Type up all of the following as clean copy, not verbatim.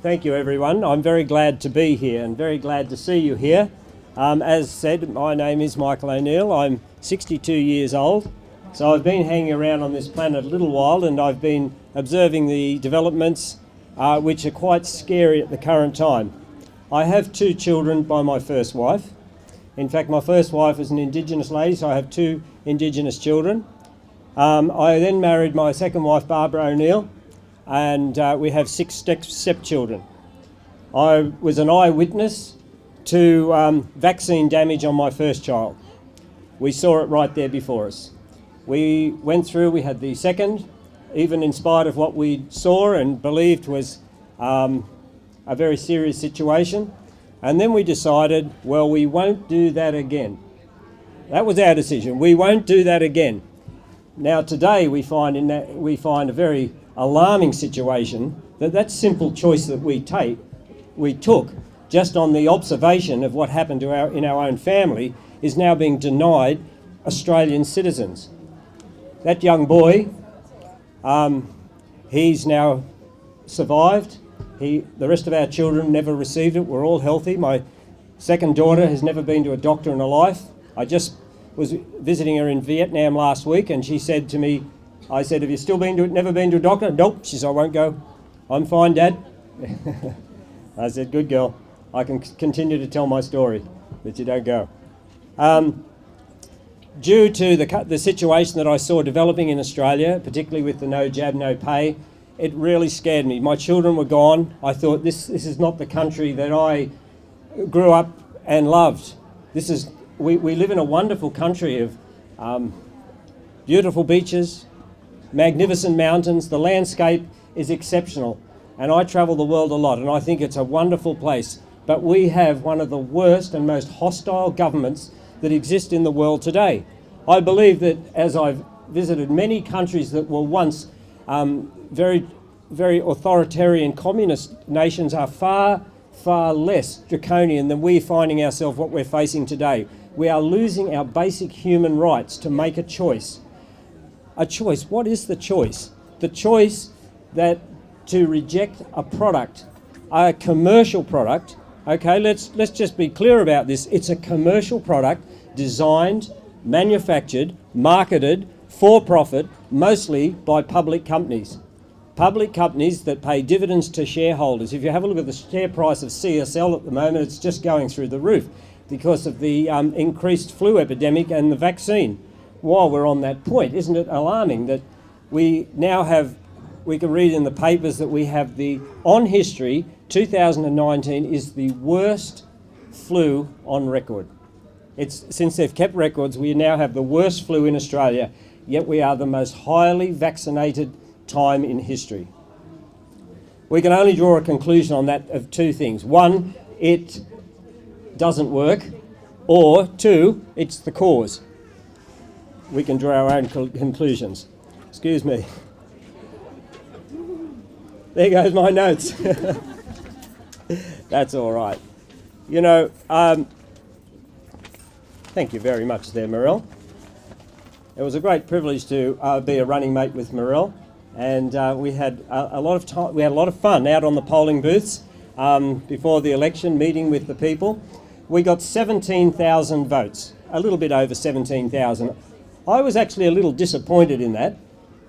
Thank you, everyone. I'm very glad to be here and very glad to see you here. As said, my name is Michael O'Neill. I'm 62 years old, so I've been hanging around on this planet a little while, and I've been observing the developments which are quite scary at the current time. I have two children by my first wife. In fact, my first wife is an Indigenous lady, so I have two Indigenous children. I then married my second wife, Barbara O'Neill, and we have 6 stepchildren. I was an eyewitness to vaccine damage on my first child. We saw it right there before us. We went through, we had the second, even in spite of what we saw and believed was a very serious situation. And then we decided, well, we won't do that again. That was our decision. We won't do that again. Now today we find a very alarming situation that simple choice that we took just on the observation of what happened to in our own family is now being denied Australian citizens. That young boy, he's now survived. The rest of our children never received it. We're all healthy. My second daughter has never been to a doctor in her life. I just was visiting her in Vietnam last week, and she said to me, I said, have you never been to a doctor? Nope. She said, I won't go. I'm fine, Dad. I said, good girl. I can continue to tell my story, but you don't go. Due to the situation that I saw developing in Australia, particularly with the no jab, no pay, it really scared me. My children were gone. I thought this is not the country that I grew up and loved. We live in a wonderful country of beautiful beaches, magnificent mountains. The landscape is exceptional, and I travel the world a lot, and I think it's a wonderful place. But we have one of the worst and most hostile governments that exist in the world today. I believe that as I've visited many countries that were once very, very authoritarian communist nations, are far, far less draconian than we're finding ourselves what we're facing today. We are losing our basic human rights to make a choice. A choice. What is the choice? The choice that to reject a product, a commercial product. Okay, let's just be clear about this. It's a commercial product designed, manufactured, marketed for profit, mostly by public companies. Public companies that pay dividends to shareholders. If you have a look at the share price of CSL at the moment, it's just going through the roof because of the increased flu epidemic and the vaccine. While we're on that point, isn't it alarming that we now have, we can read in the papers that we have on history, 2019 is the worst flu on record. Since they've kept records, we now have the worst flu in Australia, yet we are the most highly vaccinated time in history. We can only draw a conclusion on that of two things. One, it doesn't work, or two, it's the cause. We can draw our own conclusions. Excuse me. There goes my notes. That's all right. You know, thank you very much there, Morel. It was a great privilege to be a running mate with Morel, and we had a lot of time. We had a lot of fun out on the polling booths before the election, meeting with the people. We got 17,000 votes, a little bit over 17,000. I was actually a little disappointed in that,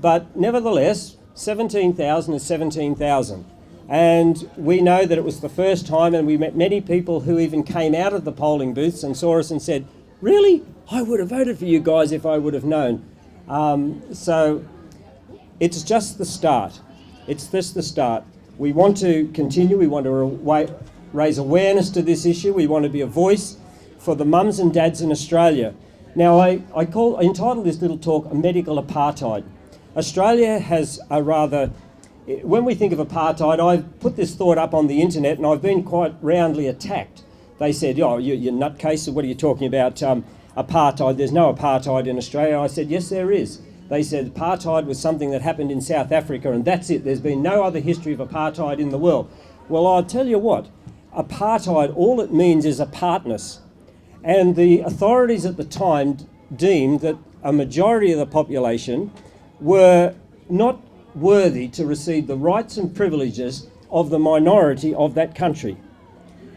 but nevertheless, 17,000 is 17,000. And we know that it was the first time, and we met many people who even came out of the polling booths and saw us and said, really? I would have voted for you guys if I would have known. So it's just the start. It's just the start. We want to continue. We want to raise awareness to this issue. We want to be a voice for the mums and dads in Australia. Now, I entitled this little talk, Medical Apartheid. Australia has a rather, when we think of apartheid, I've put this thought up on the internet and I've been quite roundly attacked. They said, oh, you nutcase, what are you talking about, apartheid? There's no apartheid in Australia. I said, yes, there is. They said apartheid was something that happened in South Africa and that's it. There's been no other history of apartheid in the world. Well, I'll tell you what, apartheid, all it means is apartness. And the authorities at the time deemed that a majority of the population were not worthy to receive the rights and privileges of the minority of that country.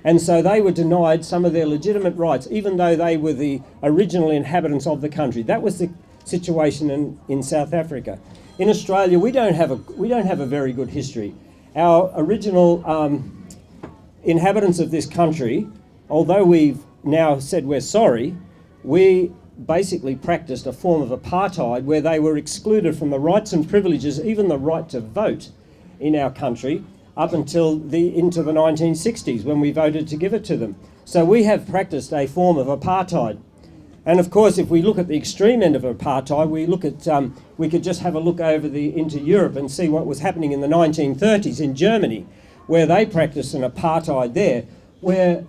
And so they were denied some of their legitimate rights, even though they were the original inhabitants of the country. That was the situation in South Africa. In Australia, we don't have a very good history. Our original inhabitants of this country, although we've now said we're sorry, we basically practiced a form of apartheid where they were excluded from the rights and privileges, even the right to vote in our country, up until into the 1960s when we voted to give it to them. So we have practiced a form of apartheid. And of course, if we look at the extreme end of apartheid, we could just have a look into Europe and see what was happening in the 1930s in Germany, where they practiced an apartheid there, where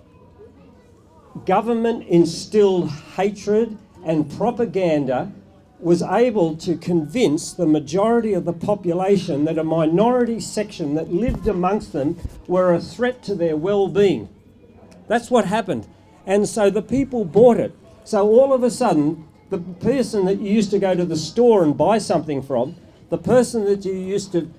government instilled hatred and propaganda, was able to convince the majority of the population that a minority section that lived amongst them were a threat to their well-being. That's what happened. And so the people bought it. So all of a sudden, the person that you used to go to the store and buy something from, the person that you used to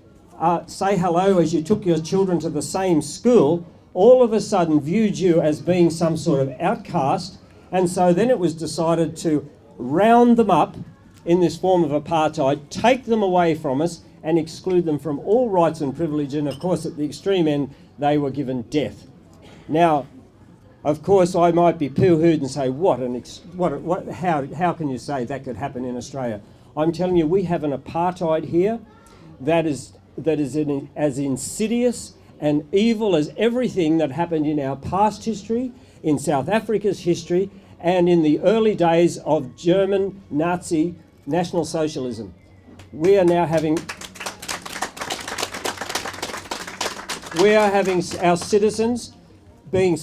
say hello as you took your children to the same school, all of a sudden viewed you as being some sort of outcast. And so then it was decided to round them up in this form of apartheid, take them away from us and exclude them from all rights and privilege. And of course, at the extreme end, they were given death. Now, of course, I might be pooh-hooed and say, how can you say that could happen in Australia? I'm telling you, we have an apartheid here that is as insidious and evil as everything that happened in our past history, in South Africa's history, and in the early days of German Nazi National Socialism. We are now having our citizens being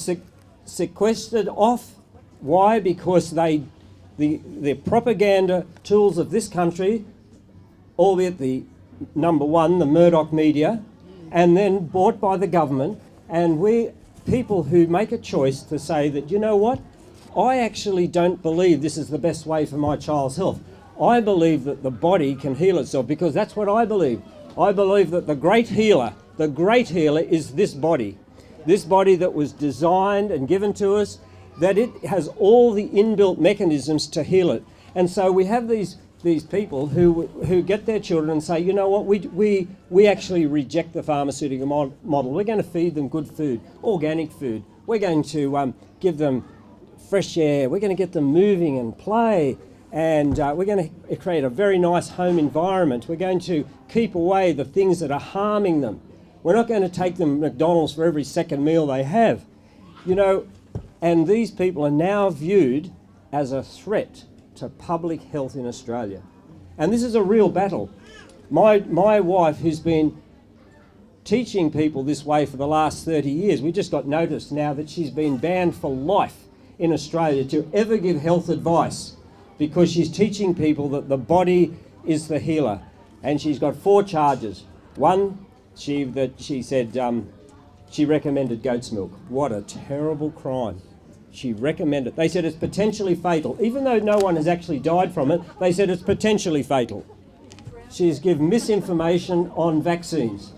sequestered off. Why? Because the propaganda tools of this country, albeit the number one, the Murdoch media, and then bought by the government, and we people who make a choice to say that, you know what, I actually don't believe this is the best way for my child's health. I believe that the body can heal itself, because that's what I believe. I believe that the great healer is this body that was designed and given to us, that it has all the inbuilt mechanisms to heal it. And so we have these people who get their children and say, you know what, we actually reject the pharmaceutical model. We're going to feed them good food, organic food. We're going to give them fresh air. We're going to get them moving and play. And we're going to create a very nice home environment. We're going to keep away the things that are harming them. We're not going to take them McDonald's for every second meal they have. You know, and these people are now viewed as a threat to public health in Australia. And this is a real battle. My wife, who's been teaching people this way for the last 30 years, we just got notice now that she's been banned for life in Australia to ever give health advice, because she's teaching people that the body is the healer. And she's got 4 charges. One, she recommended goat's milk. What a terrible crime. She recommended. They said it's potentially fatal. Even though no one has actually died from it, they said it's potentially fatal. She's given misinformation on vaccines.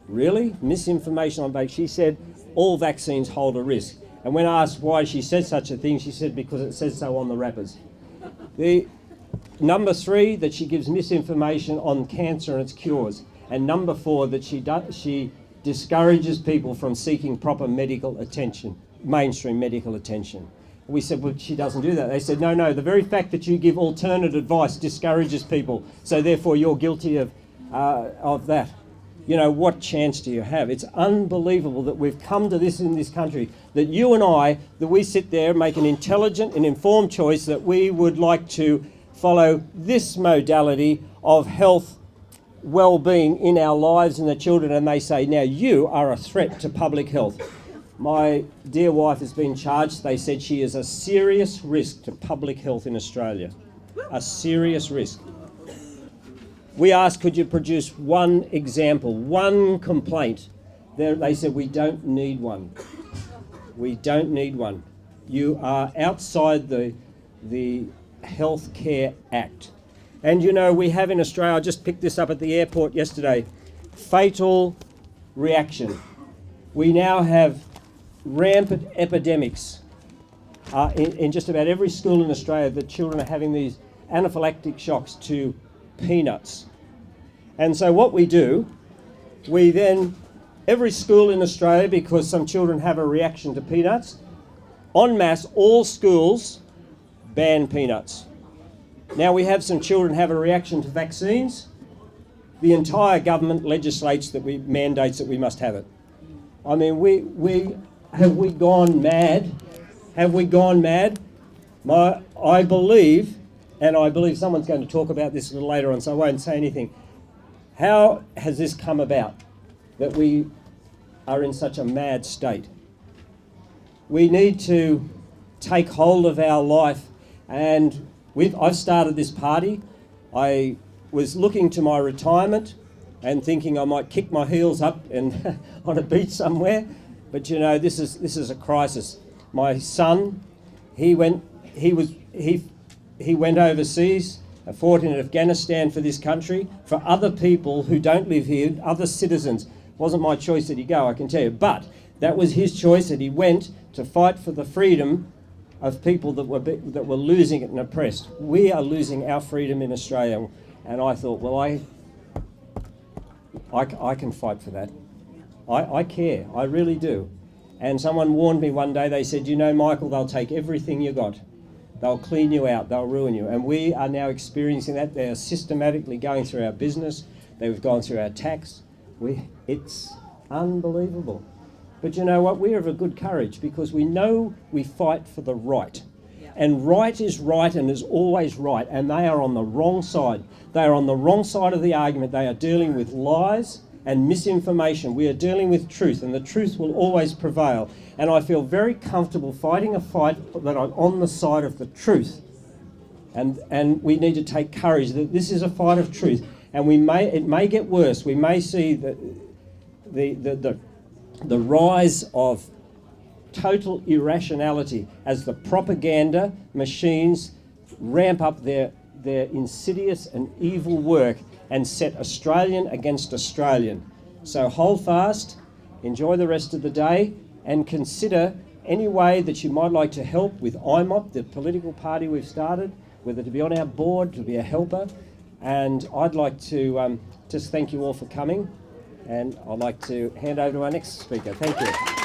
Really? Misinformation on vaccines? She said all vaccines hold a risk. And when asked why she said such a thing, she said because it says so on the wrappers. The number 3, that she gives misinformation on cancer and its cures. And number 4, that she discourages people from seeking proper medical attention, mainstream medical attention. We said, well, she doesn't do that. They said, no, the very fact that you give alternate advice discourages people, so therefore you're guilty of that. You know, what chance do you have? It's unbelievable that we've come to this in this country, that you and I, that we sit there, make an intelligent and informed choice that we would like to follow this modality of health, well-being in our lives and the children, and they say, now you are a threat to public health. My dear wife has been charged. They said she is a serious risk to public health in Australia. A serious risk. We asked, could you produce one example, one complaint? They said, we don't need one. We don't need one. You are outside the Health Care Act. And you know, we have in Australia, I just picked this up at the airport yesterday, fatal reaction. We now have rampant epidemics in just about every school in Australia. The children are having these anaphylactic shocks to peanuts. And so what we do, we then, every school in Australia, because some children have a reaction to peanuts, en masse, all schools ban peanuts. Now we have some children have a reaction to vaccines. The entire government legislates that mandates that we must have it. I mean, have we gone mad? Have we gone mad? I believe, and I believe someone's going to talk about this a little later on, so I won't say anything. How has this come about that we are in such a mad state? We need to take hold of our life, and I've started this party. I was looking to my retirement and thinking I might kick my heels up and on a beach somewhere, but you know, this is a crisis. My son, he went overseas, fought in Afghanistan for this country, for other people who don't live here, other citizens. It wasn't my choice that he go, I can tell you, but that was his choice, that he went to fight for the freedom of people that were losing it and oppressed. We are losing our freedom in Australia, and I thought, well, I can fight for that. I care, I really do. And someone warned me one day, they said, you know, Michael, they'll take everything you got. They'll clean you out, they'll ruin you. And we are now experiencing that. They are systematically going through our business. They've gone through our tax. It's unbelievable. But you know what? We are of a good courage because we know we fight for the right. Yeah. And right is right and is always right. And they are on the wrong side. They are on the wrong side of the argument. They are dealing with lies and misinformation. We are dealing with truth, and the truth will always prevail. And I feel very comfortable fighting a fight that I'm on the side of the truth. And we need to take courage that this is a fight of truth. And it may get worse. We may see the rise of total irrationality as the propaganda machines ramp up their insidious and evil work and set Australian against Australian. So hold fast, enjoy the rest of the day, and consider any way that you might like to help with IMOP, the political party we've started, whether to be on our board, to be a helper. And I'd like to just thank you all for coming, and I'd like to hand over to our next speaker. Thank you.